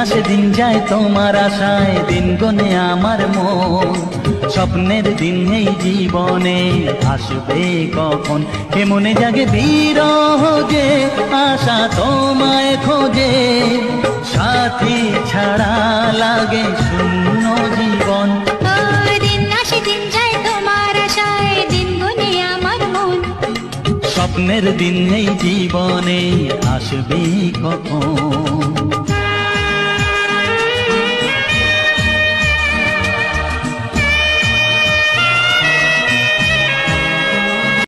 আসে দিন যায় তোমার আশায়, দিন গনে আমার মন। স্বপ্নের দিন এই জীবনে আসবে কখন, কে মনে জাগে বিরহ যে আশা তোমায় খোঁজে। সাথী ছাড়া লাগে শূন্য জীবন। দিন আসে দিন যায় তোমার আশায়, দিন গনে আমার মন। স্বপ্নের দিন এই জীবনে আসবে কখন।